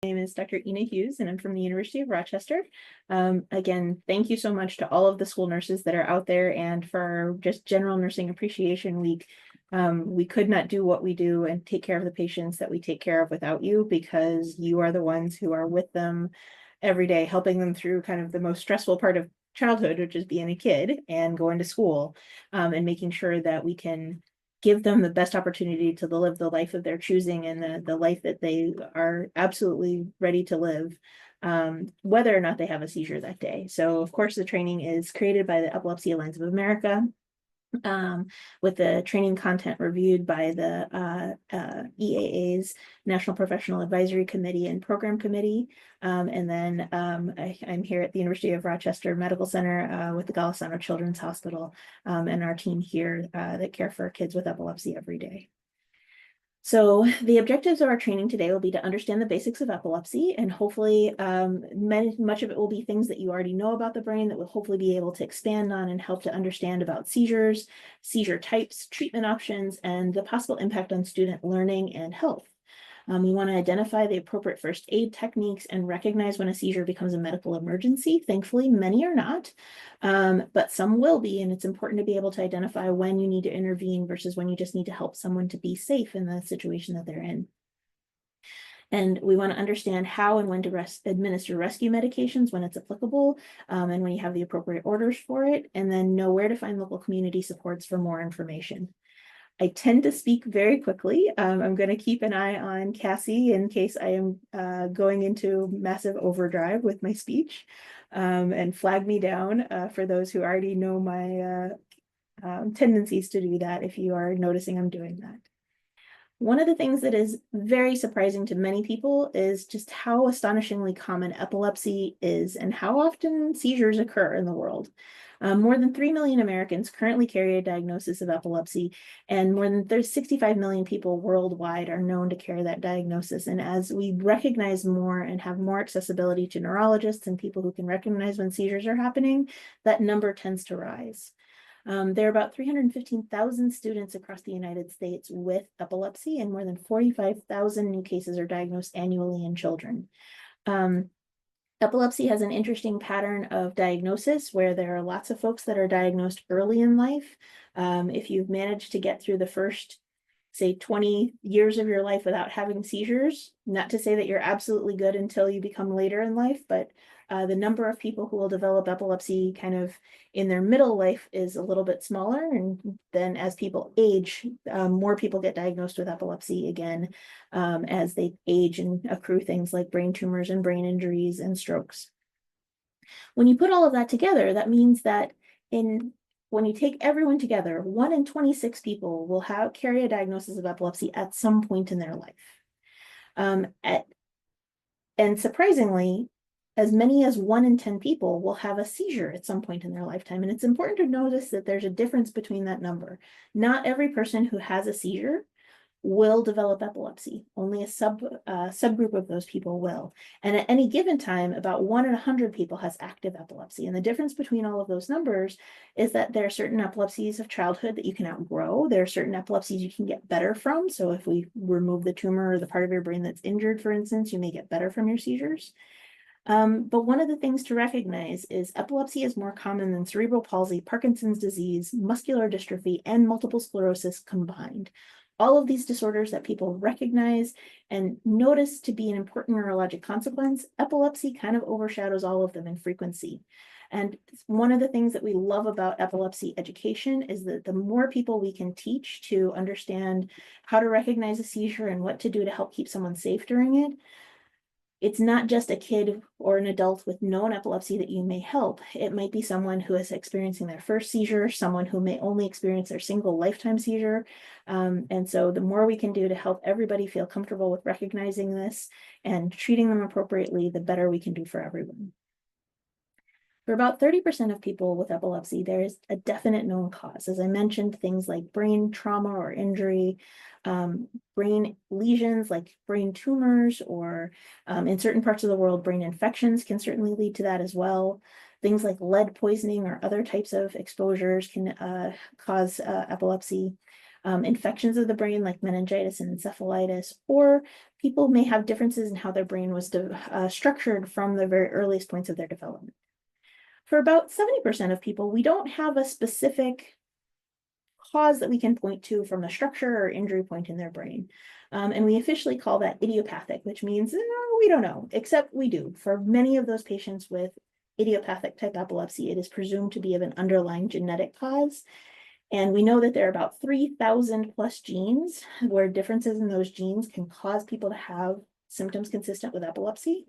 My name is Dr. Ina Hughes, and I'm from the University of Rochester. Again, thank you so much to all of the school nurses that are out there and for our just General Nursing Appreciation Week. We could not do what we do and take care of the patients that we take care of without you, because you are the ones who are with them every day, helping them through kind of the most stressful part of childhood, which is being a kid and going to school, and making sure that we can give them the best opportunity to live the life of their choosing and the life that they are absolutely ready to live, whether or not they have a seizure that day. So of course, the training is created by the Epilepsy Alliance of America, with the training content reviewed by the EAA's National Professional Advisory Committee and Program Committee. And then I'm here at the University of Rochester Medical Center with the Golisano Children's Hospital, and our team here that care for kids with epilepsy every day. So the objectives of our training today will be to understand the basics of epilepsy, and hopefully much of it will be things that you already know about the brain that we'll hopefully be able to expand on and help to understand about seizures, seizure types, treatment options, and the possible impact on student learning and health. We want to identify the appropriate first aid techniques and recognize when a seizure becomes a medical emergency. Thankfully, many are not, but some will be, and it's important to be able to identify when you need to intervene versus when you just need to help someone to be safe in the situation that they're in. And we want to understand how and when to administer rescue medications when it's applicable, and when you have the appropriate orders for it, and then know where to find local community supports for more information. I tend to speak very quickly. I'm going to keep an eye on Cassie in case I am going into massive overdrive with my speech, and flag me down for those who already know my tendencies to do that if you are noticing I'm doing that. One of the things that is very surprising to many people is just how astonishingly common epilepsy is and how often seizures occur in the world. More than 3 million Americans currently carry a diagnosis of epilepsy, and more than 65 million people worldwide are known to carry that diagnosis. And as we recognize more and have more accessibility to neurologists and people who can recognize when seizures are happening, that number tends to rise. There are about 315,000 students across the United States with epilepsy, and more than 45,000 new cases are diagnosed annually in children. Epilepsy has an interesting pattern of diagnosis where there are lots of folks that are diagnosed early in life. If you've managed to get through the first, say, 20 years of your life without having seizures, not to say that you're absolutely good until you become later in life, but the number of people who will develop epilepsy kind of in their middle life is a little bit smaller. And then as people age, more people get diagnosed with epilepsy again, as they age and accrue things like brain tumors and brain injuries and strokes. When you put all of that together, that means that when you take everyone together, 1 in 26 people will carry a diagnosis of epilepsy at some point in their life. And surprisingly, as many as 1 in 10 people will have a seizure at some point in their lifetime. And it's important to notice that there's a difference between that number. Not every person who has a seizure will develop epilepsy. Only a subgroup of those people will. And at any given time, about 1 in 100 people has active epilepsy. And the difference between all of those numbers is that there are certain epilepsies of childhood that you can outgrow. There are certain epilepsies you can get better from. So if we remove the tumor or the part of your brain that's injured, for instance, you may get better from your seizures. But one of the things to recognize is epilepsy is more common than cerebral palsy, Parkinson's disease, muscular dystrophy, and multiple sclerosis combined. All of these disorders that people recognize and notice to be an important neurologic consequence, epilepsy kind of overshadows all of them in frequency. And one of the things that we love about epilepsy education is that the more people we can teach to understand how to recognize a seizure and what to do to help keep someone safe during it, it's not just a kid or an adult with known epilepsy that you may help. It might be someone who is experiencing their first seizure, someone who may only experience their single lifetime seizure. And so the more we can do to help everybody feel comfortable with recognizing this and treating them appropriately, the better we can do for everyone. For about 30% of people with epilepsy, there is a definite known cause. As I mentioned, things like brain trauma or injury, brain lesions like brain tumors, or in certain parts of the world, brain infections can certainly lead to that as well. Things like lead poisoning or other types of exposures can cause epilepsy. infections of the brain like meningitis and encephalitis, or people may have differences in how their brain was structured from the very earliest points of their development. For about 70% of people, we don't have a specific cause that we can point to from a structure or injury point in their brain. And we officially call that idiopathic, which means we don't know, except we do. For many of those patients with idiopathic type epilepsy, it is presumed to be of an underlying genetic cause. And we know that there are about 3,000 plus genes where differences in those genes can cause people to have symptoms consistent with epilepsy.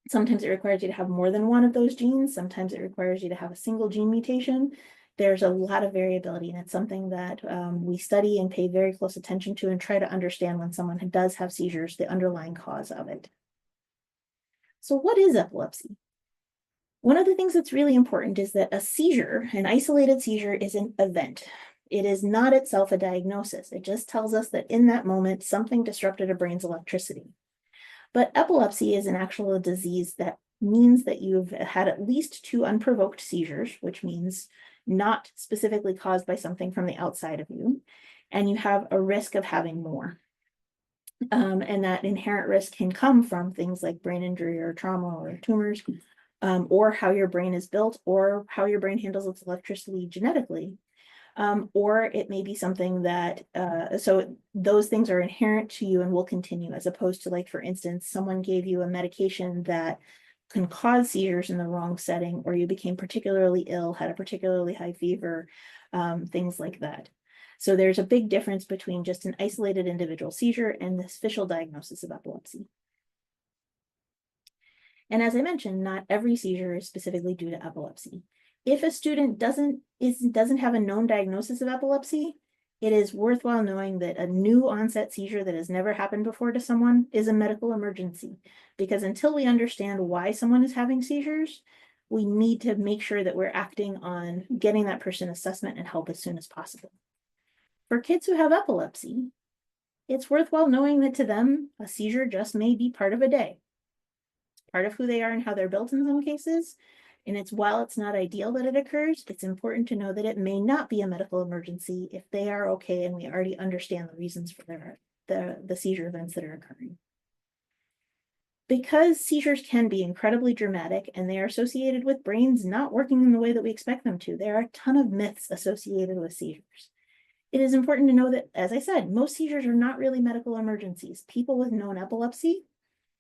Sometimes it requires you to have more than one of those genes. Sometimes it requires you to have a single gene mutation. There's a lot of variability, and it's something that we study and pay very close attention to and try to understand when someone does have seizures, the underlying cause of it. So what is epilepsy? One of the things that's really important is that a seizure, an isolated seizure, is an event. It is not itself a diagnosis. It just tells us that in that moment, something disrupted a brain's electricity. But epilepsy is an actual disease that means that you've had at least 2 unprovoked seizures, which means not specifically caused by something from the outside of you, and you have a risk of having more. And that inherent risk can come from things like brain injury or trauma or tumors, or how your brain is built, or how your brain handles its electricity genetically. Or it may be something that, so those things are inherent to you and will continue, as opposed to, like, for instance, someone gave you a medication that can cause seizures in the wrong setting, or you became particularly ill, had a particularly high fever, things like that. So there's a big difference between just an isolated individual seizure and this official diagnosis of epilepsy. And as I mentioned, not every seizure is specifically due to epilepsy. If a student doesn't have a known diagnosis of epilepsy, it is worthwhile knowing that a new onset seizure that has never happened before to someone is a medical emergency, because until we understand why someone is having seizures, we need to make sure that we're acting on getting that person assessment and help as soon as possible. For kids who have epilepsy, it's worthwhile knowing that to them, a seizure just may be part of a day. It's part of who they are and how they're built in some cases. And while it's not ideal that it occurs, it's important to know that it may not be a medical emergency if they are okay and we already understand the reasons for the seizure events that are occurring. Because seizures can be incredibly dramatic and they are associated with brains not working in the way that we expect them to, there are a ton of myths associated with seizures. It is important to know that, as I said, most seizures are not really medical emergencies. People with known epilepsy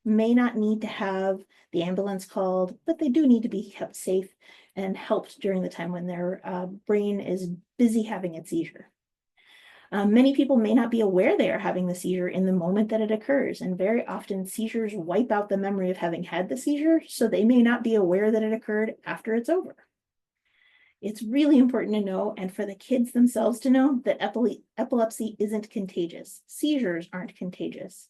may not need to have the ambulance called, but they do need to be kept safe and helped during the time when their brain is busy having a seizure. Many people may not be aware they are having the seizure in the moment that it occurs, and very often seizures wipe out the memory of having had the seizure, so they may not be aware that it occurred after it's over. It's really important to know, and for the kids themselves to know, that epilepsy isn't contagious. Seizures aren't contagious.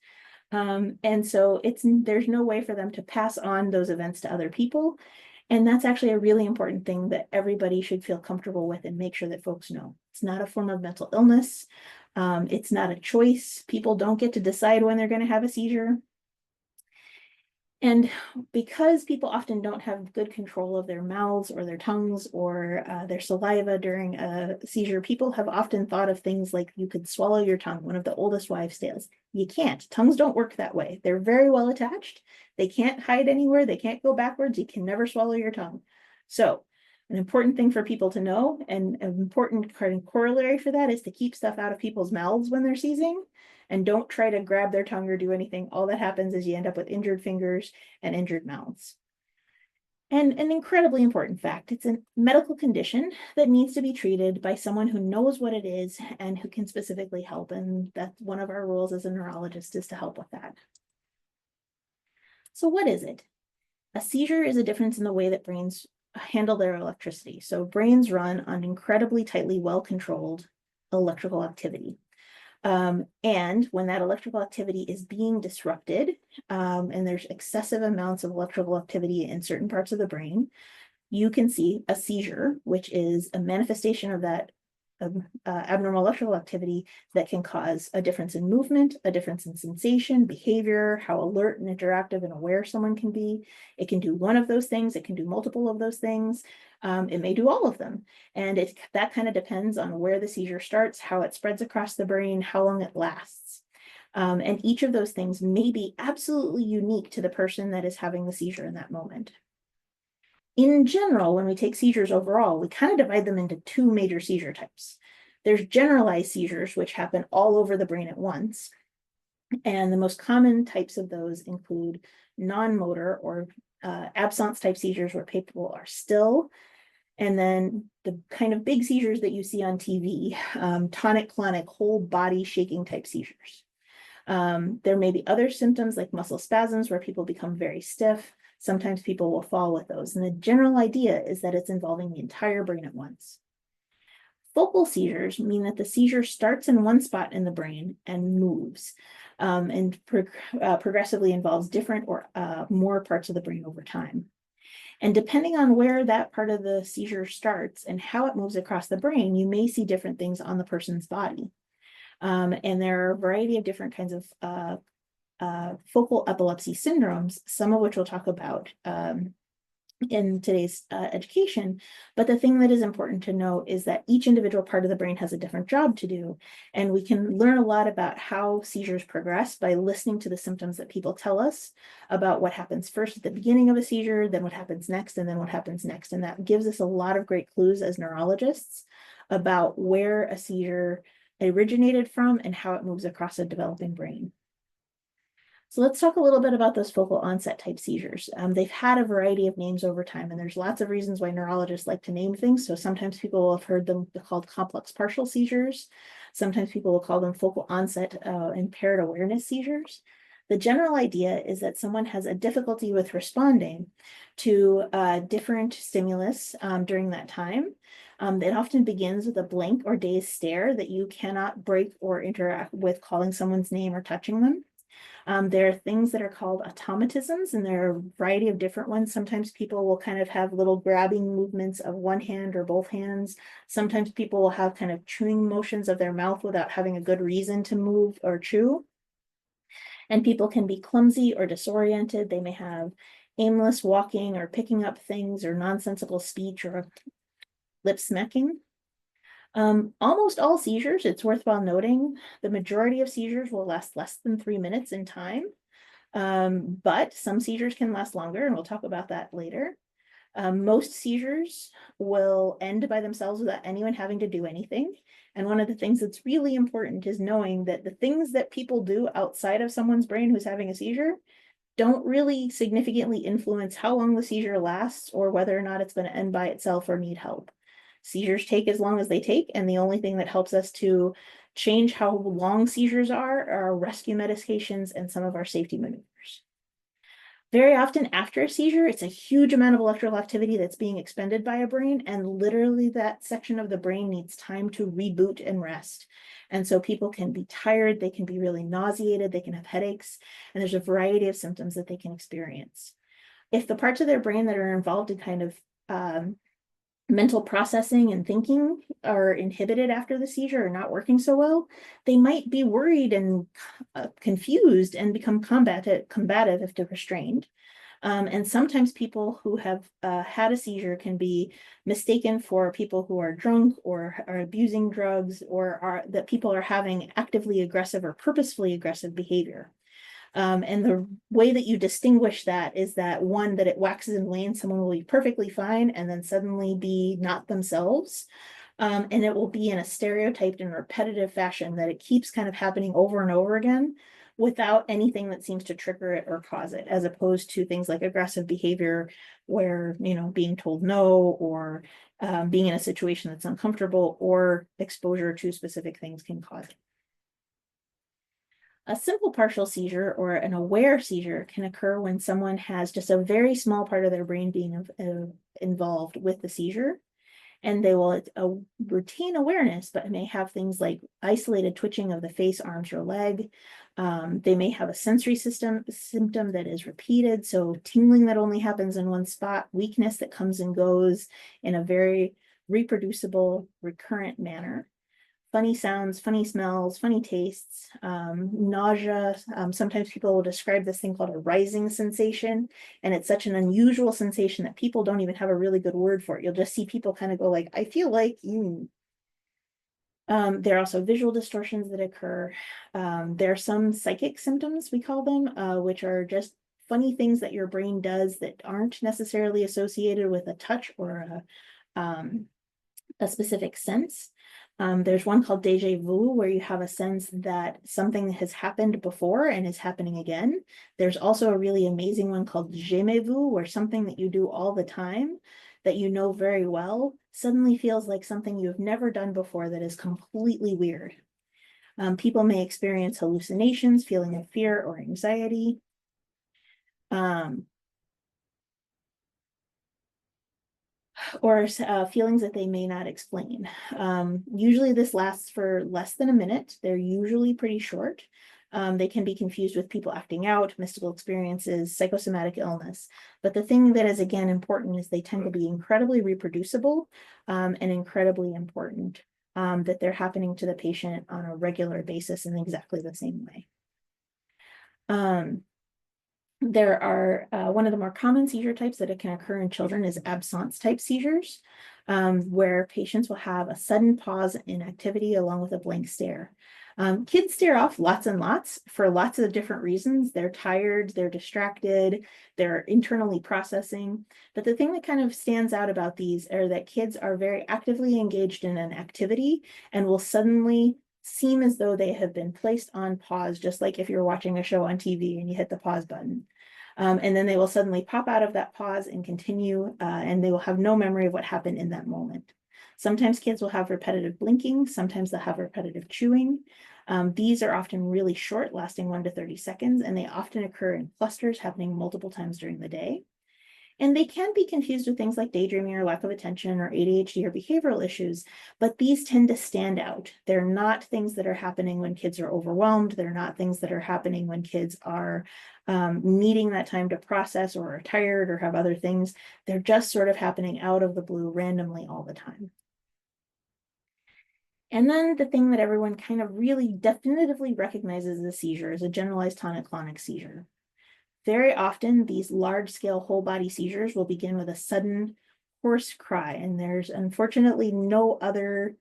And so there's no way for them to pass on those events to other people. And that's actually a really important thing that everybody should feel comfortable with and make sure that folks know. It's not a form of mental illness. It's not a choice. People don't get to decide when they're going to have a seizure. And because people often don't have good control of their mouths or their tongues or their saliva during a seizure, people have often thought of things like you could swallow your tongue, one of the oldest wives' tales. You can't. Tongues don't work that way. They're very well attached. They can't hide anywhere. They can't go backwards. You can never swallow your tongue. So an important thing for people to know, and an important corollary for that, is to keep stuff out of people's mouths when they're seizing. And don't try to grab their tongue or do anything. All that happens is you end up with injured fingers and injured mouths. And an incredibly important fact, it's a medical condition that needs to be treated by someone who knows what it is and who can specifically help. And that's one of our roles as a neurologist, is to help with that. So what is it? A seizure is a difference in the way that brains handle their electricity. So brains run on incredibly tightly well-controlled electrical activity. And when that electrical activity is being disrupted, and there's excessive amounts of electrical activity in certain parts of the brain, you can see a seizure, which is a manifestation of that abnormal electrical activity that can cause a difference in movement, a difference in sensation, behavior, how alert and interactive and aware someone can be. It can do one of those things. It can do multiple of those things. It may do all of them. And that kind of depends on where the seizure starts, how it spreads across the brain, how long it lasts. And each of those things may be absolutely unique to the person that is having the seizure in that moment. In general, when we take seizures overall, we kind of divide them into two major seizure types. There's generalized seizures, which happen all over the brain at once. And the most common types of those include non-motor or absence type seizures where people are still. And then the kind of big seizures that you see on TV, tonic-clonic, whole body shaking type seizures. There may be other symptoms like muscle spasms where people become very stiff. Sometimes people will fall with those. And the general idea is that it's involving the entire brain at once. Focal seizures mean that the seizure starts in one spot in the brain and moves, and progressively involves different or more parts of the brain over time. And depending on where that part of the seizure starts and how it moves across the brain, you may see different things on the person's body. And there are a variety of different kinds of focal epilepsy syndromes, some of which we'll talk about in today's education. But the thing that is important to note is that each individual part of the brain has a different job to do. And we can learn a lot about how seizures progress by listening to the symptoms that people tell us about what happens first at the beginning of a seizure, then what happens next, and then what happens next. And that gives us a lot of great clues as neurologists about where a seizure originated from and how it moves across a developing brain. So let's talk a little bit about those focal onset type seizures. They've had a variety of names over time, and there's lots of reasons why neurologists like to name things. So sometimes people will have heard them called complex partial seizures. Sometimes people will call them focal onset impaired awareness seizures. The general idea is that someone has a difficulty with responding to different stimulus during that time. It often begins with a blank or dazed stare that you cannot break or interact with calling someone's name or touching them. There are things that are called automatisms, and there are a variety of different ones. Sometimes people will kind of have little grabbing movements of one hand or both hands. Sometimes people will have kind of chewing motions of their mouth without having a good reason to move or chew. And people can be clumsy or disoriented. They may have aimless walking or picking up things or nonsensical speech or lip smacking. Almost all seizures, it's worthwhile noting, the majority of seizures will last less than 3 minutes in time, but some seizures can last longer, and we'll talk about that later. Most seizures will end by themselves without anyone having to do anything. And one of the things that's really important is knowing that the things that people do outside of someone's brain who's having a seizure don't really significantly influence how long the seizure lasts or whether or not it's going to end by itself or need help. Seizures take as long as they take, and the only thing that helps us to change how long seizures are rescue medications and some of our safety maneuvers. Very often after a seizure, it's a huge amount of electrical activity that's being expended by a brain, and literally that section of the brain needs time to reboot and rest. And so people can be tired, they can be really nauseated, they can have headaches, and there's a variety of symptoms that they can experience. If the parts of their brain that are involved in kind of mental processing and thinking are inhibited after the seizure or not working so well, they might be worried and confused and become combative if they're restrained. And sometimes people who have had a seizure can be mistaken for people who are drunk or are abusing drugs, or that people are having actively aggressive or purposefully aggressive behavior. And the way that you distinguish that is that one, that it waxes and wanes, someone will be perfectly fine and then suddenly be not themselves. And it will be in a stereotyped and repetitive fashion, that it keeps kind of happening over and over again without anything that seems to trigger it or cause it, as opposed to things like aggressive behavior where, being told no, or being in a situation that's uncomfortable, or exposure to specific things can cause it. A simple partial seizure or an aware seizure can occur when someone has just a very small part of their brain being involved with the seizure, and they will a routine awareness, but may have things like isolated twitching of the face, arms, or leg. They may have a sensory symptom that is repeated, so tingling that only happens in one spot, weakness that comes and goes in a very reproducible, recurrent manner. funny sounds, funny smells, funny tastes, nausea. Sometimes people will describe this thing called a rising sensation, and it's such an unusual sensation that people don't even have a really good word for it. You'll just see people kind of go like, I feel like, there are also visual distortions that occur. There are some psychic symptoms, we call them, which are just funny things that your brain does that aren't necessarily associated with a touch or a specific sense. There's one called déjà vu, where you have a sense that something has happened before and is happening again. There's also a really amazing one called jamais vu, where something that you do all the time that you know very well suddenly feels like something you've never done before that is completely weird. People may experience hallucinations, feeling of fear or anxiety. Or feelings that they may not explain. Usually this lasts for less than a minute. They're usually pretty short. They can be confused with people acting out, mystical experiences, psychosomatic illness. But the thing that is, again, important is they tend to be incredibly reproducible and incredibly important, that they're happening to the patient on a regular basis in exactly the same way. There are one of the more common seizure types that can occur in children is absence type seizures, where patients will have a sudden pause in activity along with a blank stare. Kids stare off lots and lots for lots of different reasons. They're tired, they're distracted, they're internally processing. But the thing that kind of stands out about these are that kids are very actively engaged in an activity and will suddenly seem as though they have been placed on pause, just like if you're watching a show on TV and you hit the pause button. And then they will suddenly pop out of that pause and continue, and they will have no memory of what happened in that moment. Sometimes kids will have repetitive blinking, sometimes they'll have repetitive chewing. These are often really short, lasting 1 to 30 seconds, and they often occur in clusters happening multiple times during the day. And they can be confused with things like daydreaming or lack of attention or ADHD or behavioral issues, but these tend to stand out. They're not things that are happening when kids are overwhelmed. They're not things that are happening when kids are needing that time to process or are tired or have other things. They're just sort of happening out of the blue randomly all the time. And then the thing that everyone kind of really definitively recognizes as a seizure is a generalized tonic-clonic seizure. Very often, these large-scale whole-body seizures will begin with a sudden hoarse cry, and there's unfortunately no other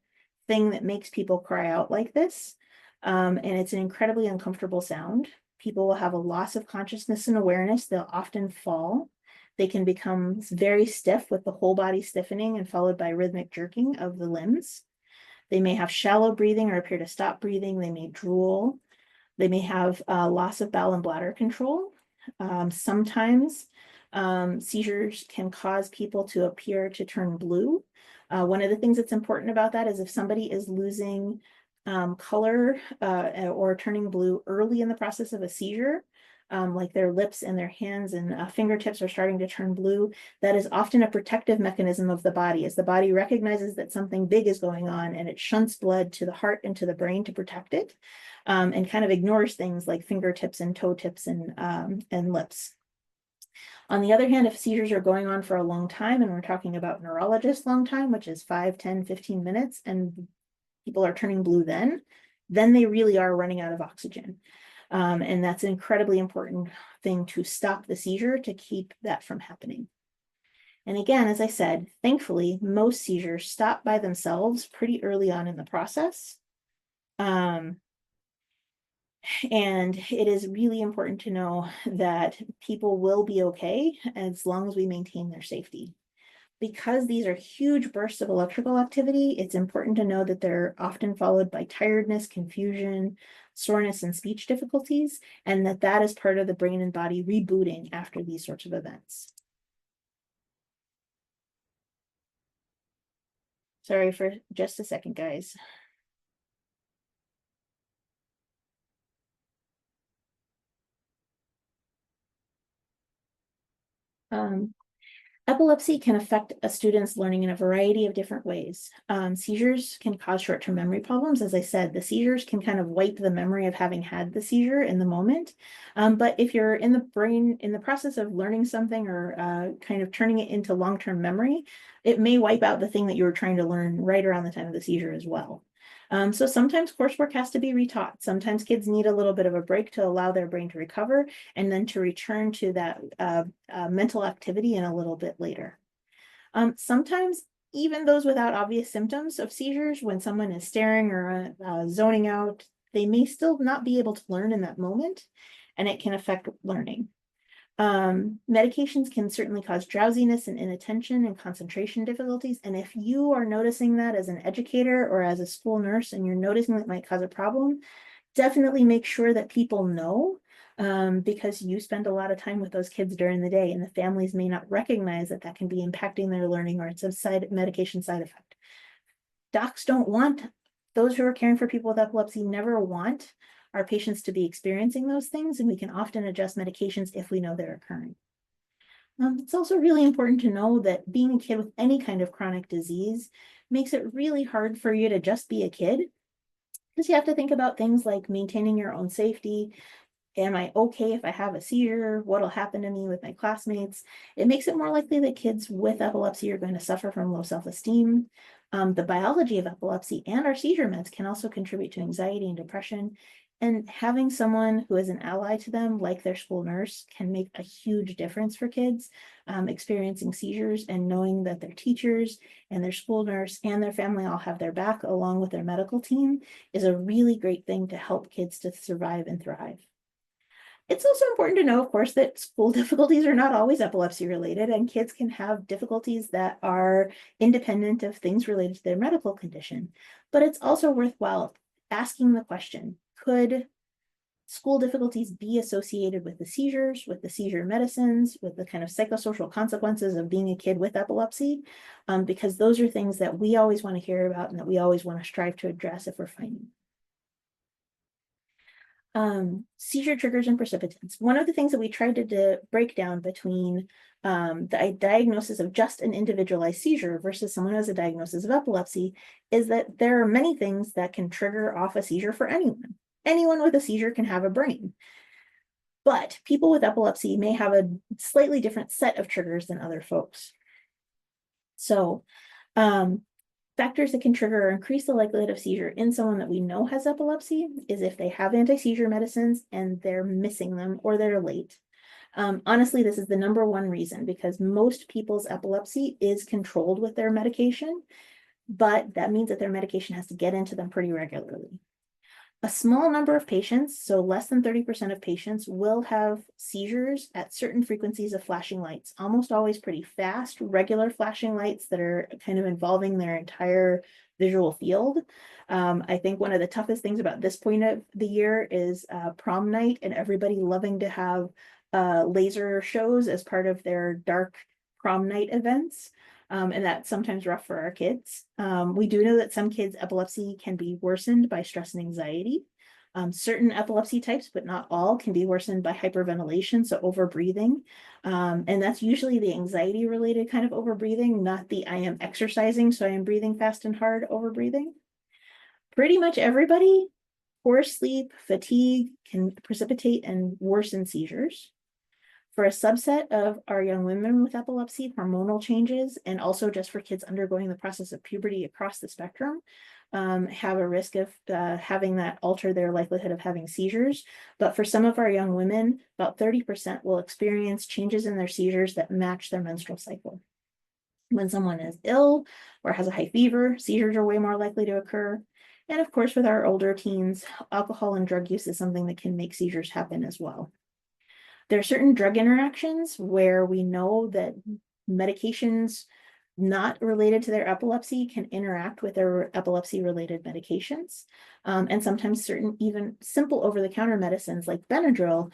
thing that makes people cry out like this, and it's an incredibly uncomfortable sound. People will have a loss of consciousness and awareness. They'll often fall. They can become very stiff with the whole body stiffening and followed by rhythmic jerking of the limbs. They may have shallow breathing or appear to stop breathing. They may drool. They may have loss of bowel and bladder control. Sometimes seizures can cause people to appear to turn blue. One of the things that's important about that is if somebody is losing color or turning blue early in the process of a seizure, like their lips and their hands and fingertips are starting to turn blue, that is often a protective mechanism of the body, as the body recognizes that something big is going on and it shunts blood to the heart and to the brain to protect it, and kind of ignores things like fingertips and toe tips and lips. On the other hand, if seizures are going on for a long time, and we're talking about neurologist long time, which is 5, 10, 15 minutes, and people are turning blue then they really are running out of oxygen. And that's an incredibly important thing to stop the seizure to keep that from happening. And again, as I said, thankfully, most seizures stop by themselves pretty early on in the process. And it is really important to know that people will be okay as long as we maintain their safety. Because these are huge bursts of electrical activity, it's important to know that they're often followed by tiredness, confusion, soreness, and speech difficulties, and that is part of the brain and body rebooting after these sorts of events. Sorry for just a second, guys. Epilepsy can affect a student's learning in a variety of different ways. Seizures can cause short-term memory problems. As I said, the seizures can kind of wipe the memory of having had the seizure in the moment. But if you're in the brain, in the process of learning something or kind of turning it into long-term memory, it may wipe out the thing that you were trying to learn right around the time of the seizure as well. So sometimes coursework has to be retaught. Sometimes kids need a little bit of a break to allow their brain to recover and then to return to that mental activity in a little bit later. Sometimes even those without obvious symptoms of seizures, when someone is staring or zoning out, they may still not be able to learn in that moment, and it can affect learning. Medications can certainly cause drowsiness and inattention and concentration difficulties. And if you are noticing that as an educator or as a school nurse and you're noticing that might cause a problem, definitely make sure that people know, because you spend a lot of time with those kids during the day and the families may not recognize that that can be impacting their learning or it's a medication side effect. Docs don't want, those who are caring for people with epilepsy never want our patients to be experiencing those things, and we can often adjust medications if we know they're occurring. It's also really important to know that being a kid with any kind of chronic disease makes it really hard for you to just be a kid, because you have to think about things like maintaining your own safety. Am I okay if I have a seizure? What'll happen to me with my classmates? It makes it more likely that kids with epilepsy are going to suffer from low self-esteem. The biology of epilepsy and our seizure meds can also contribute to anxiety and depression. And having someone who is an ally to them, like their school nurse, can make a huge difference for kids experiencing seizures, and knowing that their teachers and their school nurse and their family all have their back along with their medical team is a really great thing to help kids to survive and thrive. It's also important to know, of course, that school difficulties are not always epilepsy related, and kids can have difficulties that are independent of things related to their medical condition. But it's also worthwhile asking the question, could school difficulties be associated with the seizures, with the seizure medicines, with the kind of psychosocial consequences of being a kid with epilepsy? Because those are things that we always want to hear about and that we always want to strive to address if we're finding. Seizure triggers and precipitants. One of the things that we tried to break down between the diagnosis of just an individualized seizure versus someone who has a diagnosis of epilepsy is that there are many things that can trigger off a seizure for anyone. Anyone with a seizure can have a brain, but people with epilepsy may have a slightly different set of triggers than other folks. So factors that can trigger or increase the likelihood of seizure in someone that we know has epilepsy is if they have anti-seizure medicines and they're missing them or they're late. Honestly, this is the #1 reason, because most people's epilepsy is controlled with their medication, but that means that their medication has to get into them pretty regularly. A small number of patients, so less than 30% of patients, will have seizures at certain frequencies of flashing lights, almost always pretty fast, regular flashing lights that are kind of involving their entire visual field. I think one of the toughest things about this point of the year is prom night and everybody loving to have laser shows as part of their dark prom night events. And that's sometimes rough for our kids. We do know that some kids' epilepsy can be worsened by stress and anxiety. Certain epilepsy types, but not all, can be worsened by hyperventilation, so overbreathing. And that's usually the anxiety-related kind of overbreathing, not the I am exercising, so I am breathing fast and hard overbreathing. Pretty much everybody, poor sleep, fatigue can precipitate and worsen seizures. For a subset of our young women with epilepsy, hormonal changes, and also just for kids undergoing the process of puberty across the spectrum, have a risk of having that alter their likelihood of having seizures. But for some of our young women, about 30% will experience changes in their seizures that match their menstrual cycle. When someone is ill or has a high fever, seizures are way more likely to occur. And of course, with our older teens, alcohol and drug use is something that can make seizures happen as well. There are certain drug interactions where we know that medications not related to their epilepsy can interact with their epilepsy-related medications. And sometimes certain even simple over-the-counter medicines like Benadryl,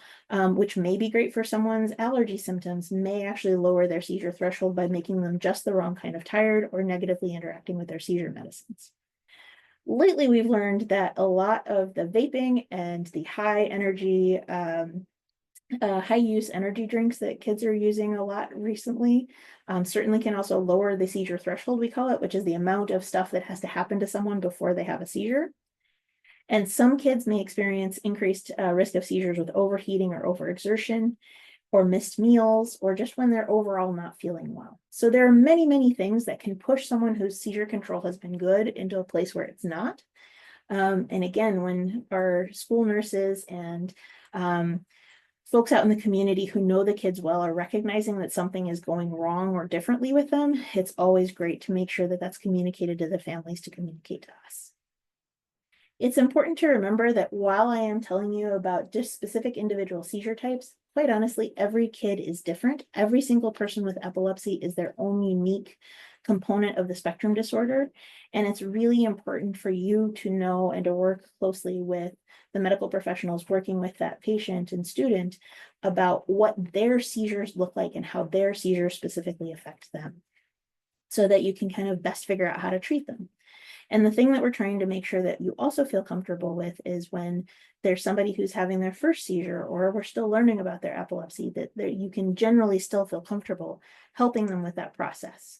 which may be great for someone's allergy symptoms, may actually lower their seizure threshold by making them just the wrong kind of tired or negatively interacting with their seizure medicines. Lately, we've learned that a lot of the vaping and the high energy high use energy drinks that kids are using a lot recently certainly can also lower the seizure threshold, we call it, which is the amount of stuff that has to happen to someone before they have a seizure. And some kids may experience increased risk of seizures with overheating or overexertion, or missed meals, or just when they're overall not feeling well. So there are many, many things that can push someone whose seizure control has been good into a place where it's not. And again, when our school nurses and folks out in the community who know the kids well are recognizing that something is going wrong or differently with them, it's always great to make sure that that's communicated to the families to communicate to us. It's important to remember that while I am telling you about just specific individual seizure types, quite honestly, every kid is different. Every single person with epilepsy is their own unique component of the spectrum disorder. And it's really important for you to know and to work closely with the medical professionals working with that patient and student about what their seizures look like and how their seizures specifically affect them, so that you can kind of best figure out how to treat them. And the thing that we're trying to make sure that you also feel comfortable with is when there's somebody who's having their first seizure, or we're still learning about their epilepsy, that you can generally still feel comfortable helping them with that process.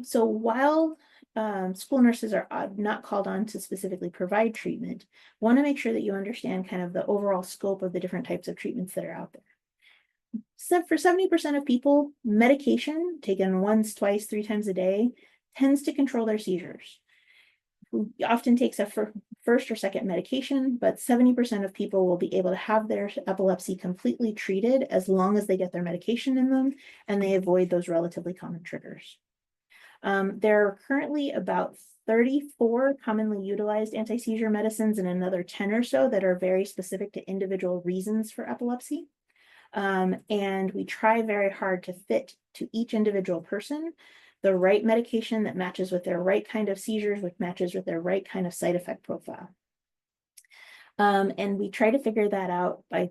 So while school nurses are not called on to specifically provide treatment, want to make sure that you understand kind of the overall scope of the different types of treatments that are out there. So for 70% of people, medication taken once, twice, 3 times a day tends to control their seizures. It often takes a first or second medication, but 70% of people will be able to have their epilepsy completely treated as long as they get their medication in them and they avoid those relatively common triggers. There are currently about 34 commonly utilized anti-seizure medicines and another 10 or so that are very specific to individual reasons for epilepsy. And we try very hard to fit to each individual person the right medication that matches with their right kind of seizures, which matches with their right kind of side effect profile. And we try to figure that out by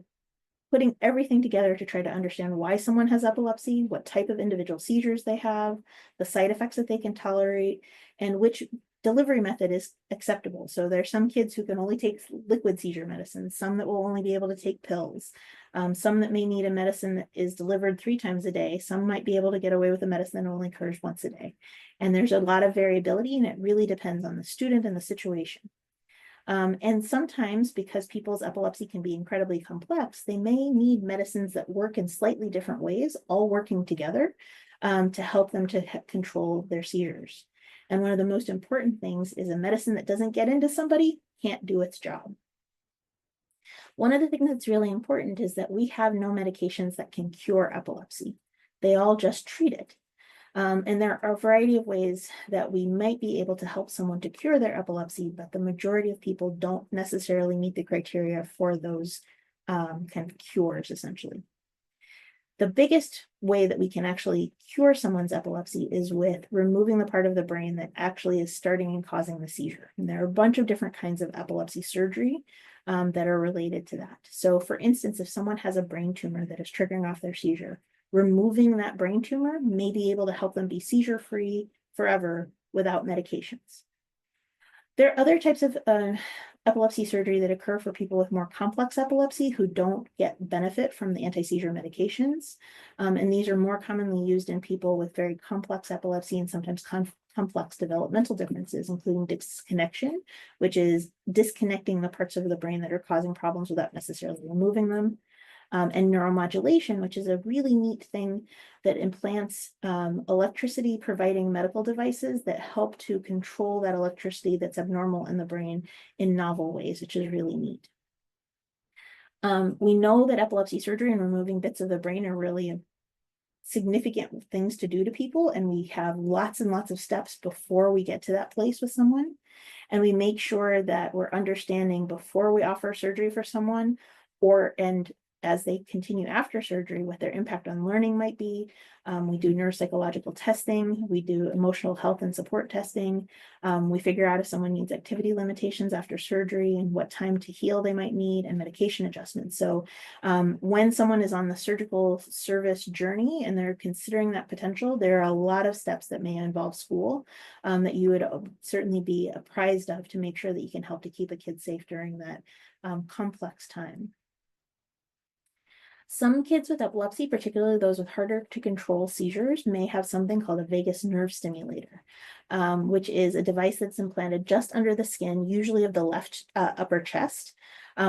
putting everything together to try to understand why someone has epilepsy, what type of individual seizures they have, the side effects that they can tolerate, and which delivery method is acceptable. So there's some kids who can only take liquid seizure medicines, some that will only be able to take pills, some that may need a medicine that is delivered 3 times a day. Some might be able to get away with a medicine that only occurs once a day. And there's a lot of variability, and it really depends on the student and the situation. And sometimes, because people's epilepsy can be incredibly complex, they may need medicines that work in slightly different ways, all working together to help them to control their seizures. And one of the most important things is a medicine that doesn't get into somebody can't do its job. One of the things that's really important is that we have no medications that can cure epilepsy. They all just treat it. And there are a variety of ways that we might be able to help someone to cure their epilepsy, but the majority of people don't necessarily meet the criteria for those kind of cures, essentially. The biggest way that we can actually cure someone's epilepsy is with removing the part of the brain that actually is starting and causing the seizure. And there are a bunch of different kinds of epilepsy surgery that are related to that. So for instance, if someone has a brain tumor that is triggering off their seizure, removing that brain tumor may be able to help them be seizure-free forever without medications. There are other types of epilepsy surgery that occur for people with more complex epilepsy who don't get benefit from the anti-seizure medications. And these are more commonly used in people with very complex epilepsy and sometimes complex developmental differences, including disconnection, which is disconnecting the parts of the brain that are causing problems without necessarily removing them. And neuromodulation, which is a really neat thing that implants electricity providing medical devices that help to control that electricity that's abnormal in the brain in novel ways, which is really neat. We know that epilepsy surgery and removing bits of the brain are really significant things to do to people, and we have lots and lots of steps before we get to that place with someone. And we make sure that we're understanding before we offer surgery for someone, and as they continue after surgery, what their impact on learning might be. We do neuropsychological testing. We do emotional health and support testing. We figure out if someone needs activity limitations after surgery and what time to heal they might need, and medication adjustments. So when someone is on the surgical service journey and they're considering that potential, there are a lot of steps that may involve school that you would certainly be apprised of to make sure that you can help to keep a kid safe during that complex time. Some kids with epilepsy, particularly those with harder to control seizures, may have something called a vagus nerve stimulator, which is a device that's implanted just under the skin, usually of the left upper chest,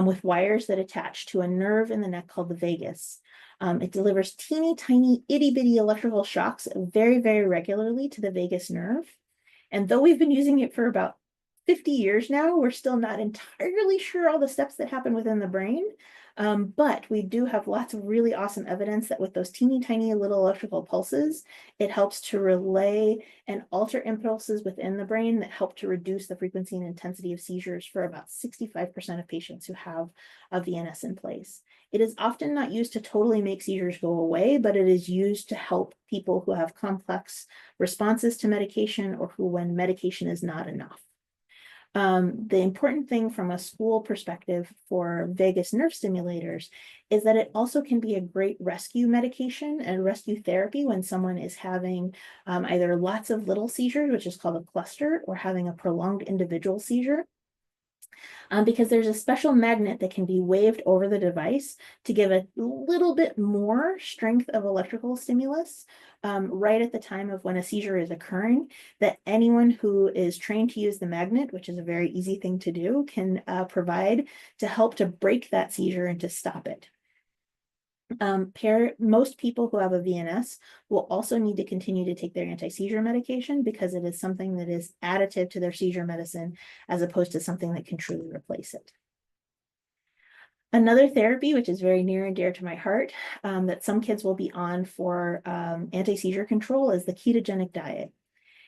with wires that attach to a nerve in the neck called the vagus. It delivers teeny tiny itty bitty electrical shocks very, very regularly to the vagus nerve. And though we've been using it for about 50 years now, we're still not entirely sure all the steps that happen within the brain. But we do have lots of really awesome evidence that with those teeny tiny little electrical pulses, it helps to relay and alter impulses within the brain that help to reduce the frequency and intensity of seizures for about 65% of patients who have a VNS in place. It is often not used to totally make seizures go away, but it is used to help people who have complex responses to medication or who when medication is not enough. The important thing from a school perspective for vagus nerve stimulators is that it also can be a great rescue medication and rescue therapy when someone is having either lots of little seizures, which is called a cluster, or having a prolonged individual seizure. Because there's a special magnet that can be waved over the device to give a little bit more strength of electrical stimulus right at the time of when a seizure is occurring, that anyone who is trained to use the magnet, which is a very easy thing to do, can provide to help to break that seizure and to stop it. Most people who have a VNS will also need to continue to take their anti-seizure medication because it is something that is additive to their seizure medicine as opposed to something that can truly replace it. Another therapy, which is very near and dear to my heart, that some kids will be on for anti-seizure control is the ketogenic diet.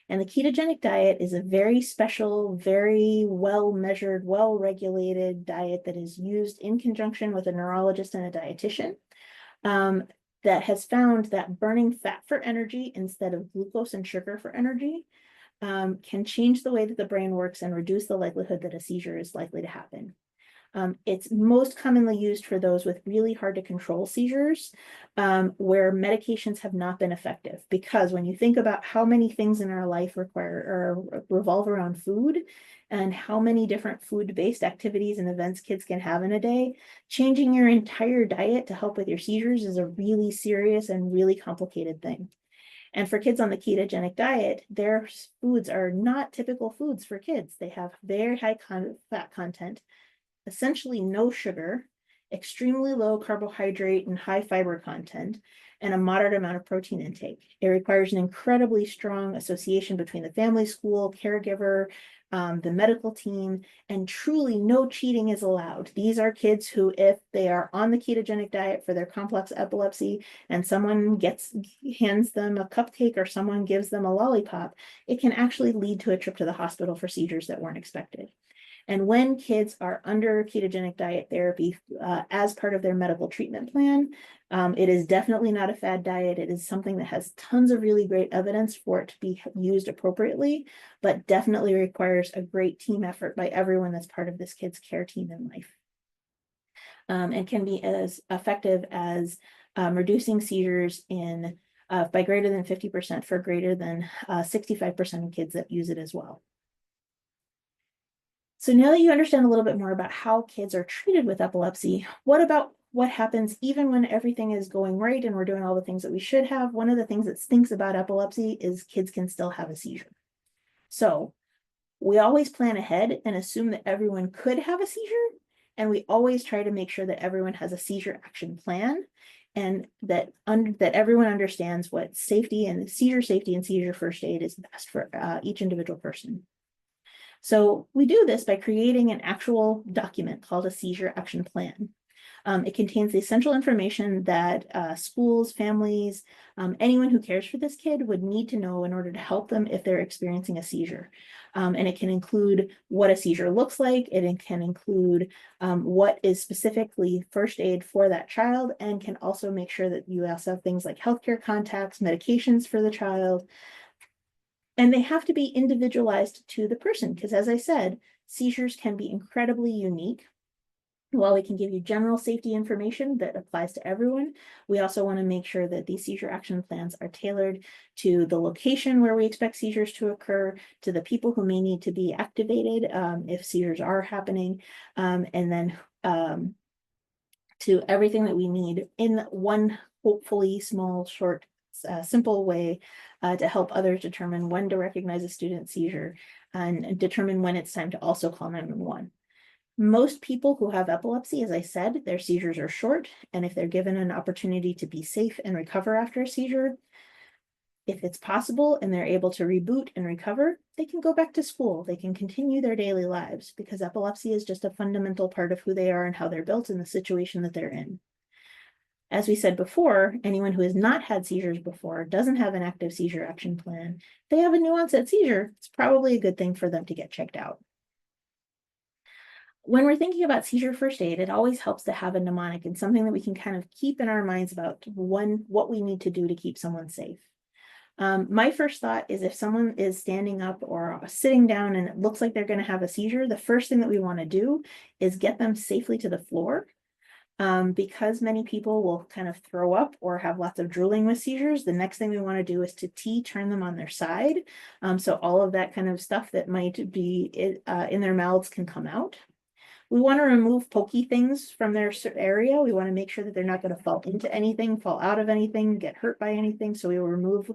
And the ketogenic diet is a very special, very well-measured, well-regulated diet that is used in conjunction with a neurologist and a dietitian. That has found that burning fat for energy instead of glucose and sugar for energy can change the way that the brain works and reduce the likelihood that a seizure is likely to happen. It's most commonly used for those with really hard to control seizures where medications have not been effective. Because when you think about how many things in our life require or revolve around food and how many different food-based activities and events kids can have in a day, changing your entire diet to help with your seizures is a really serious and really complicated thing. And for kids on the ketogenic diet, their foods are not typical foods for kids. They have very high fat content, essentially no sugar, extremely low carbohydrate and high fiber content, and a moderate amount of protein intake. It requires an incredibly strong association between the family, school, caregiver, the medical team, and truly no cheating is allowed. These are kids who, if they are on the ketogenic diet for their complex epilepsy and someone hands them a cupcake or someone gives them a lollipop, it can actually lead to a trip to the hospital for seizures that weren't expected. And when kids are under ketogenic diet therapy as part of their medical treatment plan, it is definitely not a fad diet. It is something that has tons of really great evidence for it to be used appropriately, but definitely requires a great team effort by everyone that's part of this kid's care team in life. And can be as effective as reducing seizures in by greater than 50% for greater than 65% of kids that use it as well. So now that you understand a little bit more about how kids are treated with epilepsy, what about what happens even when everything is going right and we're doing all the things that we should have? One of the things that stinks about epilepsy is kids can still have a seizure. So we always plan ahead and assume that everyone could have a seizure, and we always try to make sure that everyone has a seizure action plan and that everyone understands what safety and seizure first aid is best for each individual person. So we do this by creating an actual document called a seizure action plan. It contains the essential information that schools, families, anyone who cares for this kid would need to know in order to help them if they're experiencing a seizure. And it can include what a seizure looks like. It can include what is specifically first aid for that child, and can also make sure that you also have things like healthcare contacts, medications for the child. And they have to be individualized to the person because, as I said, seizures can be incredibly unique. While we can give you general safety information that applies to everyone, we also want to make sure that these seizure action plans are tailored to the location where we expect seizures to occur, to the people who may need to be activated if seizures are happening, and then to everything that we need in one hopefully small, short, simple way to help others determine when to recognize a student seizure and determine when it's time to also call 911. Most people who have epilepsy, as I said, their seizures are short, and if they're given an opportunity to be safe and recover after a seizure, If it's possible and they're able to reboot and recover, they can go back to school. They can continue their daily lives because epilepsy is just a fundamental part of who they are and how they're built in the situation that they're in. As we said before, anyone who has not had seizures before, doesn't have an active seizure action plan, if they have a new onset seizure, it's probably a good thing for them to get checked out. When we're thinking about seizure first aid, it always helps to have a mnemonic and something that we can kind of keep in our minds about what we need to do to keep someone safe. My first thought is if someone is standing up or sitting down and it looks like they're going to have a seizure, the first thing that we want to do is get them safely to the floor. Because many people will kind of throw up or have lots of drooling with seizures, the next thing we want to do is to turn them on their side. So all of that kind of stuff that might be in their mouths can come out. We want to remove pokey things from their area. We want to make sure that they're not going to fall into anything, fall out of anything, get hurt by anything. So we will remove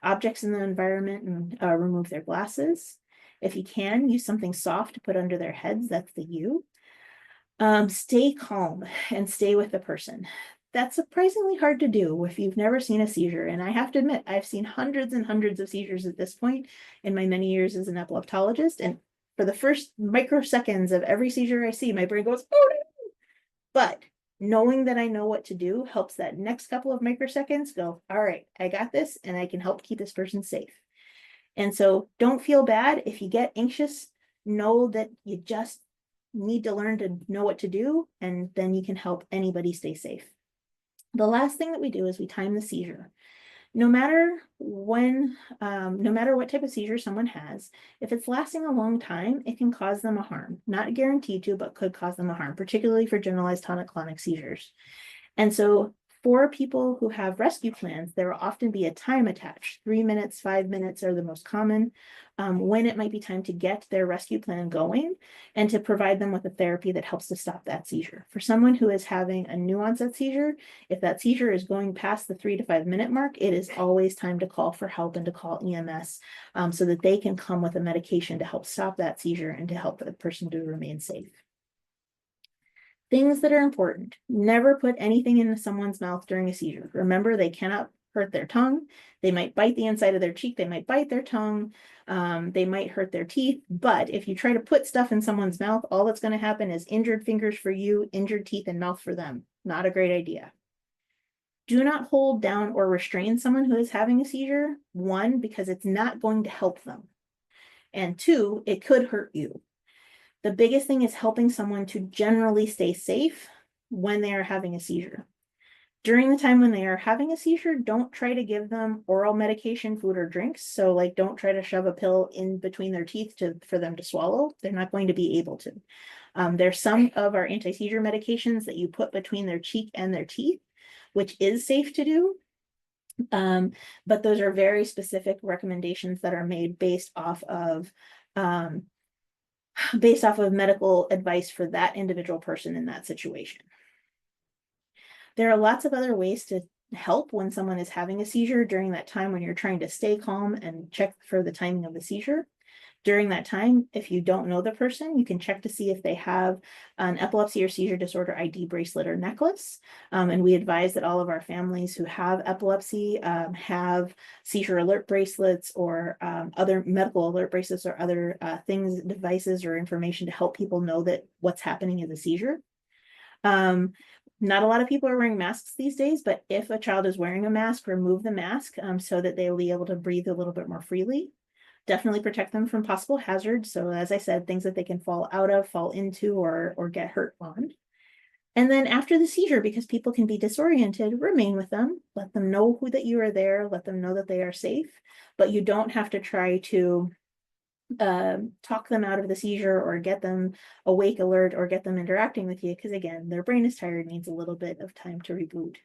objects in the environment and remove their glasses. If you can, use something soft to put under their heads. That's the U. Stay calm and stay with the person. That's surprisingly hard to do if you've never seen a seizure. And I have to admit, I've seen hundreds and hundreds of seizures at this point in my many years as an epileptologist. And for the first microseconds of every seizure I see, my brain goes, oh no. But knowing that I know what to do helps that next couple of microseconds go, all right, I got this and I can help keep this person safe. And so don't feel bad if you get anxious. Know that you just need to learn to know what to do, and then you can help anybody stay safe. The last thing that we do is we time the seizure. No matter what type of seizure someone has, if it's lasting a long time, it can cause them a harm. Not guaranteed to, but could cause them a harm, particularly for generalized tonic-clonic seizures. And so for people who have rescue plans, there will often be a time attached. 3 minutes, 5 minutes are the most common when it might be time to get their rescue plan going and to provide them with a therapy that helps to stop that seizure. For someone who is having a new onset seizure, if that seizure is going past the 3 to 5 minute mark, it is always time to call for help and to call EMS so that they can come with a medication to help stop that seizure and to help the person to remain safe. Things that are important. Never put anything into someone's mouth during a seizure. Remember, they cannot hurt their tongue. They might bite the inside of their cheek. They might bite their tongue. They might hurt their teeth. But if you try to put stuff in someone's mouth, all that's going to happen is injured fingers for you, injured teeth and mouth for them. Not a great idea. Do not hold down or restrain someone who is having a seizure. 1, because it's not going to help them. And 2, it could hurt you. The biggest thing is helping someone to generally stay safe when they are having a seizure. During the time when they are having a seizure, don't try to give them oral medication, food, or drinks. So like, don't try to shove a pill in between their teeth for them to swallow. They're not going to be able to. There's some of our anti-seizure medications that you put between their cheek and their teeth, which is safe to do. But those are very specific recommendations that are made based off of medical advice for that individual person in that situation. There are lots of other ways to help when someone is having a seizure during that time when you're trying to stay calm and check for the timing of the seizure. During that time, if you don't know the person, you can check to see if they have an epilepsy or seizure disorder ID bracelet or necklace. And we advise that all of our families who have epilepsy have seizure alert bracelets or other medical alert bracelets or other things, devices or information to help people know that what's happening is a seizure. Not a lot of people are wearing masks these days, but if a child is wearing a mask, remove the mask so that they will be able to breathe a little bit more freely. Definitely protect them from possible hazards. So as I said, things that they can fall out of, fall into, or get hurt on. And then after the seizure, because people can be disoriented, remain with them. Let them know that you are there. Let them know that they are safe. But you don't have to try to talk them out of the seizure or get them awake, alert, or get them interacting with you. Because again, their brain is tired, needs a little bit of time to reboot.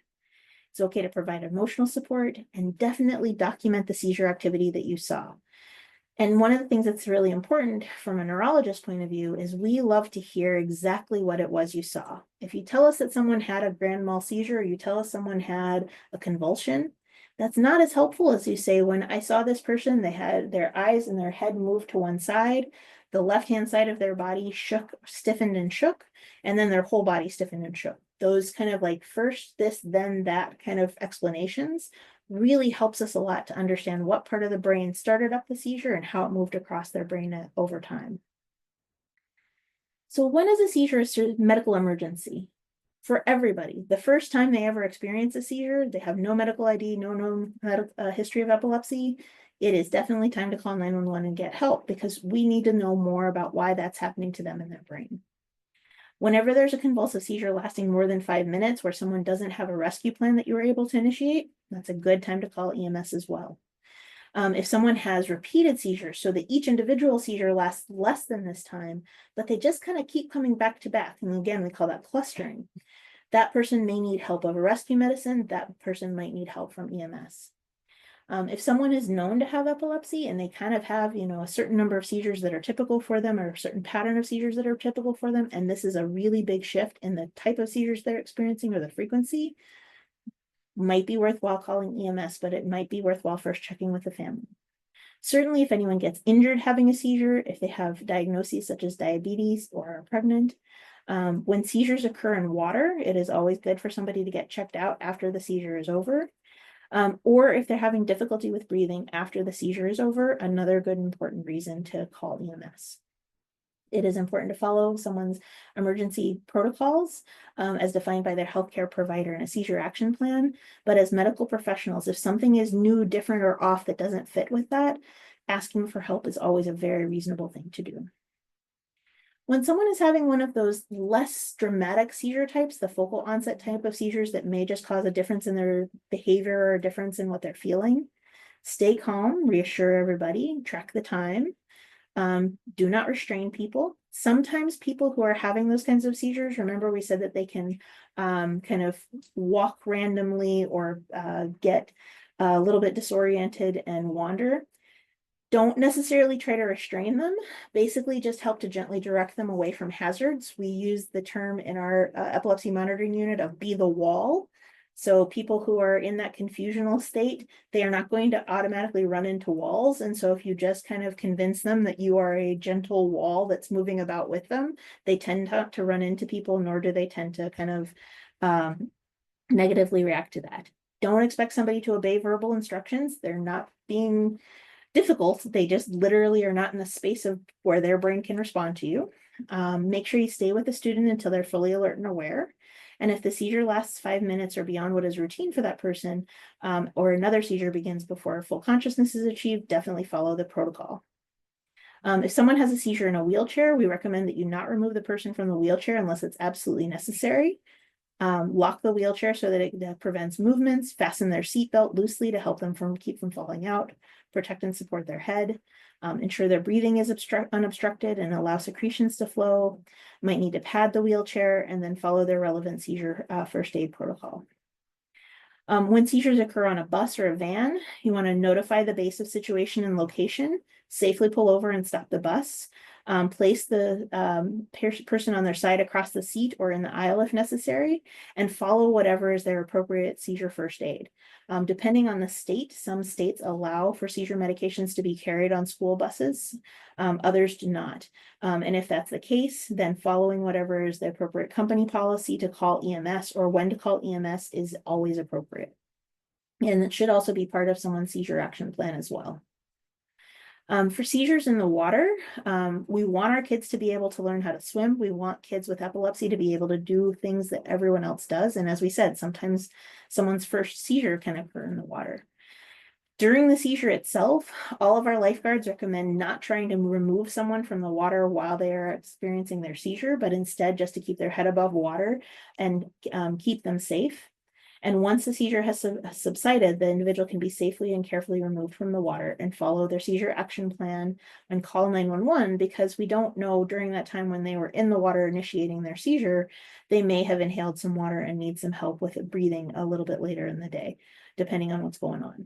It's okay to provide emotional support and definitely document the seizure activity that you saw. And one of the things that's really important from a neurologist point of view is we love to hear exactly what it was you saw. If you tell us that someone had a grand mal seizure, or you tell us someone had a convulsion, that's not as helpful as you say, when I saw this person, they had their eyes and their head moved to one side, the left-hand side of their body stiffened and shook, and then their whole body stiffened and shook. Those kind of like first this, then that kind of explanations really helps us a lot to understand what part of the brain started up the seizure and how it moved across their brain over time. So when is a seizure a medical emergency? For everybody, the first time they ever experience a seizure, they have no medical ID, no known history of epilepsy, it is definitely time to call 911 and get help, because we need to know more about why that's happening to them in their brain. Whenever there's a convulsive seizure lasting more than 5 minutes where someone doesn't have a rescue plan that you were able to initiate, that's a good time to call EMS as well. If someone has repeated seizures, so that each individual seizure lasts less than this time, but they just kind of keep coming back to back, and again, we call that clustering, that person may need help of a rescue medicine, that person might need help from EMS. If someone is known to have epilepsy and they kind of have, a certain number of seizures that are typical for them, or a certain pattern of seizures that are typical for them, and this is a really big shift in the type of seizures they're experiencing or the frequency, might be worthwhile calling EMS, but it might be worthwhile first checking with the family. Certainly, if anyone gets injured having a seizure, if they have diagnoses such as diabetes or are pregnant, when seizures occur in water, it is always good for somebody to get checked out after the seizure is over. Or if they're having difficulty with breathing after the seizure is over, another good important reason to call EMS. It is important to follow someone's emergency protocols as defined by their healthcare provider in a seizure action plan. But as medical professionals, if something is new, different, or off that doesn't fit with that, asking for help is always a very reasonable thing to do. When someone is having one of those less dramatic seizure types, the focal onset type of seizures that may just cause a difference in their behavior or a difference in what they're feeling, stay calm, reassure everybody, track the time. Do not restrain people. Sometimes people who are having those kinds of seizures, remember we said that they can kind of walk randomly or get a little bit disoriented and wander. Don't necessarily try to restrain them. Basically, just help to gently direct them away from hazards. We use the term in our epilepsy monitoring unit of be the wall. So people who are in that confusional state, they are not going to automatically run into walls. And so if you just kind of convince them that you are a gentle wall that's moving about with them, they tend not to run into people, nor do they tend to kind of negatively react to that. Don't expect somebody to obey verbal instructions. They're not being difficult. They just literally are not in the space of where their brain can respond to you. Make sure you stay with the student until they're fully alert and aware. And if the seizure lasts 5 minutes or beyond what is routine for that person, or another seizure begins before full consciousness is achieved, definitely follow the protocol. If someone has a seizure in a wheelchair, we recommend that you not remove the person from the wheelchair unless it's absolutely necessary. Lock the wheelchair so that it prevents movements, fasten their seatbelt loosely to help them keep from falling out, protect and support their head, ensure their breathing is unobstructed and allow secretions to flow, might need to pad the wheelchair, and then follow their relevant seizure first aid protocol. When seizures occur on a bus or a van, you want to notify the base of situation and location, safely pull over and stop the bus, place the person on their side across the seat or in the aisle if necessary, and follow whatever is their appropriate seizure first aid. Depending on the state, some states allow for seizure medications to be carried on school buses, others do not. And if that's the case, then following whatever is the appropriate company policy to call EMS or when to call EMS is always appropriate. And it should also be part of someone's seizure action plan as well. For seizures in the water, we want our kids to be able to learn how to swim. We want kids with epilepsy to be able to do things that everyone else does. And as we said, sometimes someone's first seizure can occur in the water. During the seizure itself, all of our lifeguards recommend not trying to remove someone from the water while they are experiencing their seizure, but instead just to keep their head above water and keep them safe. And once the seizure has subsided, the individual can be safely and carefully removed from the water and follow their seizure action plan and call 911, because we don't know during that time when they were in the water initiating their seizure, they may have inhaled some water and need some help with breathing a little bit later in the day, depending on what's going on.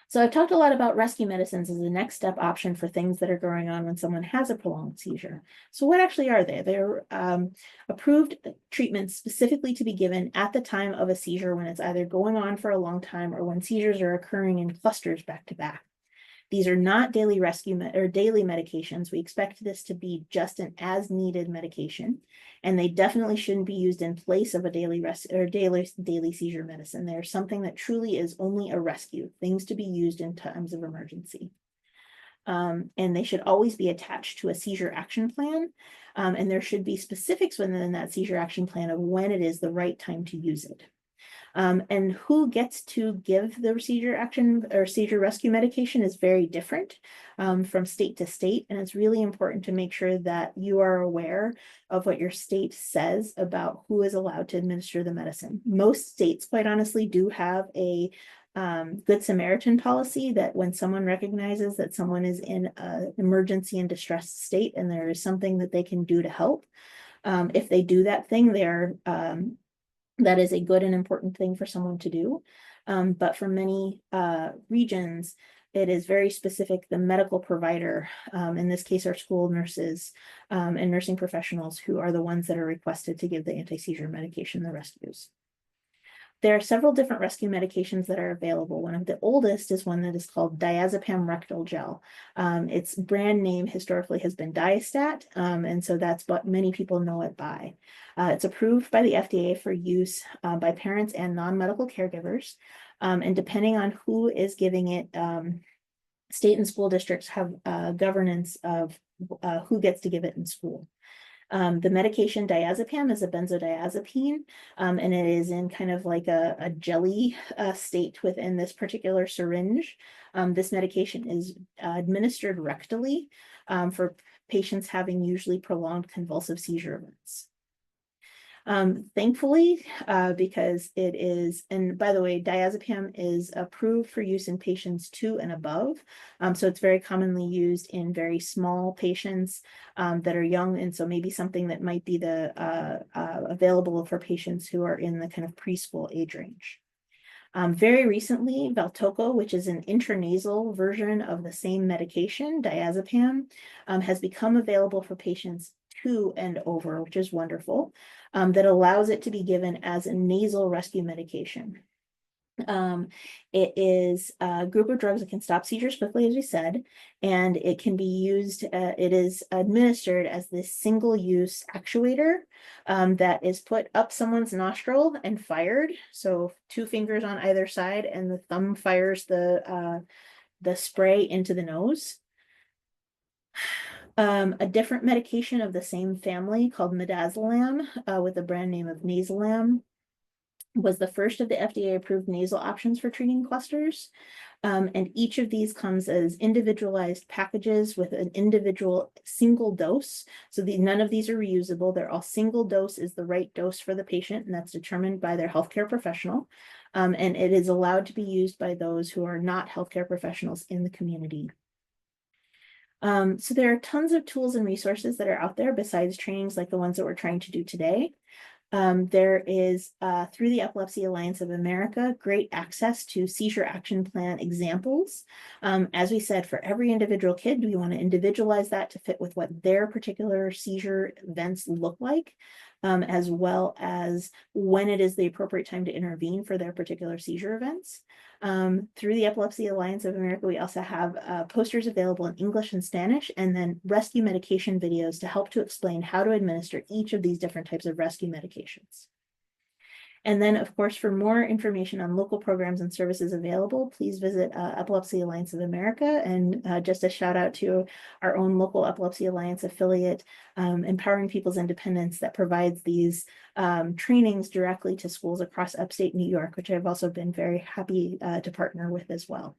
So I've talked a lot about rescue medicines as the next step option for things that are going on when someone has a prolonged seizure. So what actually are they? They're approved treatments specifically to be given at the time of a seizure when it's either going on for a long time or when seizures are occurring in clusters back to back. These are not daily rescue or daily medications. We expect this to be just an as needed medication, and they definitely shouldn't be used in place of a daily seizure medicine. They're something that truly is only a rescue, things to be used in times of emergency. And they should always be attached to a seizure action plan. And there should be specifics within that seizure action plan of when it is the right time to use it. And who gets to give the seizure action or seizure rescue medication is very different from state to state. And it's really important to make sure that you are aware of what your state says about who is allowed to administer the medicine. Most states, quite honestly, do have a Good Samaritan policy that when someone recognizes that someone is in an emergency and distressed state and there is something that they can do to help, if they do that thing, that is a good and important thing for someone to do. But for many regions, it is very specific. The medical provider, in this case, are school nurses and nursing professionals who are the ones that are requested to give the anti-seizure medication, the rescues. There are several different rescue medications that are available. One of the oldest is one that is called diazepam rectal gel. Its brand name historically has been Diastat, and so that's what many people know it by. It's approved by the FDA for use by parents and non-medical caregivers, and depending on who is giving it, state and school districts have governance of who gets to give it in school. The medication diazepam is a benzodiazepine, and it is in kind of like a jelly state within this particular syringe. This medication is administered rectally for patients having usually prolonged convulsive seizure events. Thankfully, because it is, and by the way, diazepam is approved for use in patients 2 and above. So it's very commonly used in very small patients that are young. And so maybe something that might be available for patients who are in the kind of preschool age range. Very recently, Valtoco, which is an intranasal version of the same medication, diazepam, has become available for patients 2 and over, which is wonderful, that allows it to be given as a nasal rescue medication. It is a group of drugs that can stop seizures quickly, as we said, and it can be used, it is administered as this single-use actuator that is put up someone's nostril and fired. So 2 fingers on either side, and the thumb fires the spray into the nose. A different medication of the same family called midazolam with the brand name of Nasolam was the first of the FDA-approved nasal options for treating clusters. And each of these comes as individualized packages with an individual single dose. So none of these are reusable. They're all single dose is the right dose for the patient, and that's determined by their healthcare professional. And it is allowed to be used by those who are not healthcare professionals in the community. So there are tons of tools and resources that are out there besides trainings like the ones that we're trying to do today. There is, through the Epilepsy Alliance of America, great access to seizure action plan examples. As we said, for every individual kid, we want to individualize that to fit with what their particular seizure events look like, as well as when it is the appropriate time to intervene for their particular seizure events. Through the Epilepsy Alliance of America, we also have posters available in English and Spanish, and then rescue medication videos to help to explain how to administer each of these different types of rescue medications. And then, of course, for more information on local programs and services available, please visit Epilepsy Alliance of America. And just a shout out to our own local Epilepsy Alliance affiliate, Empowering People's Independence, that provides these trainings directly to schools across upstate New York, which I've also been very happy to partner with as well.